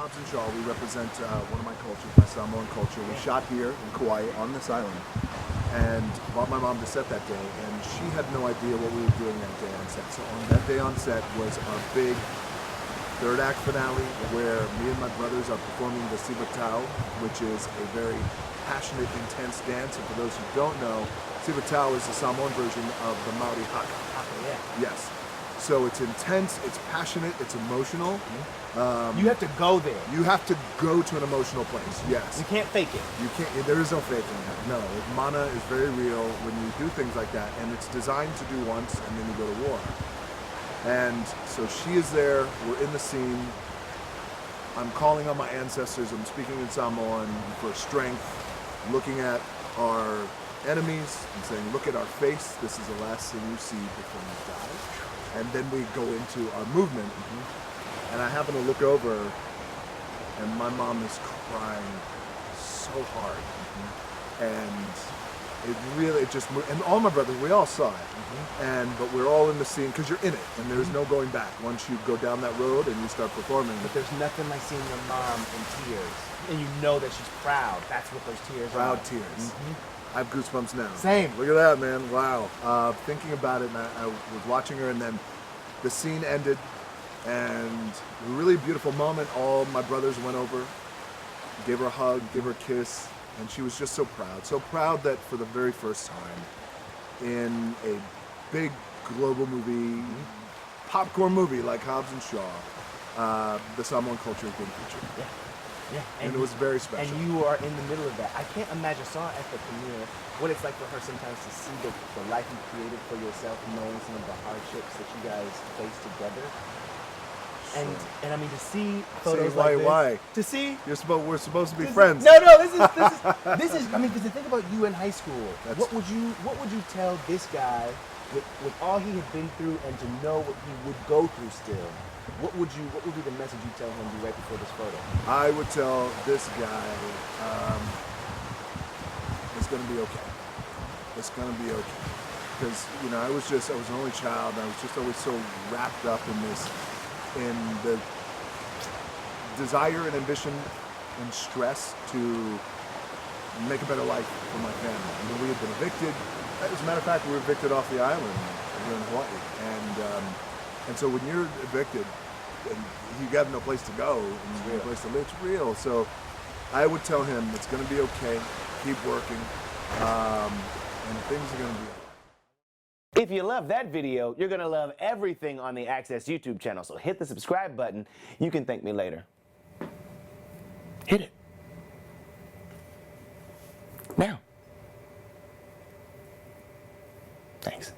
Hobbs Shaw, we represent one of my cultures, my Samoan culture. We shot here in Kauai on this island and brought my mom to set that day, and she had no idea what we were doing that day on set. So on that day on set was our big third act finale where me and my brothers are performing the Sibatau, which is a very passionate, intense dance. And for those who don't know, Sibatau is the Samoan version of the Maori haka. Yes. So it's intense, it's passionate, it's emotional. You have to go there. You have to go to an emotional place, yes. You can't fake it. You can't, there is no faking that. No, mana is very real when you do things like that, and it's designed to do once and then you go to war. And so she is there, we're in the scene. I'm calling on my ancestors, I'm speaking in Samoan for strength, looking at our enemies and saying, look at our face, this is the last thing you see before you die. And then we go into our movement, and I happen to look over, and my mom is crying so hard, and it just moved, and all my brothers, we all saw it, but we're all in the scene, because you're in it, and there's no going back once you go down that road and you start performing. But there's nothing like seeing your mom in tears, and you know that she's proud. That's what those tears are. Proud tears. I have goosebumps now. Same. Look at that, man. Wow. Thinking about it, and I was watching her, and then the scene ended, and a really beautiful moment. All my brothers went over, gave her a hug, gave her a kiss, and she was just so proud. So proud that for the very first time in a big global movie, popcorn movie like Hobbs & Shaw, the Samoan culture is being featured. Yeah, and it was very special. And you are in the middle of that. I can't imagine, saw at the premiere, what it's like for her sometimes to see the life you created for yourself, knowing some of the hardships that you guys face together. Sure. And I mean, to see photos like this. Why? To see. We're supposed to be friends. No, this is, I mean, because to think about you in high school, what would you tell this guy with all he had been through and to know what he would go through still? What would be the message you tell him right before this photo? I would tell this guy, it's gonna be okay. It's gonna be okay. Because, you know, I was an only child, and I was just always so wrapped up in the desire and ambition and stress to make a better life for my family. I mean, we had been evicted. As a matter of fact, we were evicted off the island here in Hawaii. And so when you're evicted and you have no place to go and no place to live, it's real. So I would tell him it's going to be okay, keep working, and things are going to be okay. If you love that video, you're going to love everything on the Access YouTube channel. So hit the subscribe button. You can thank me later. Hit it. Now. Thanks.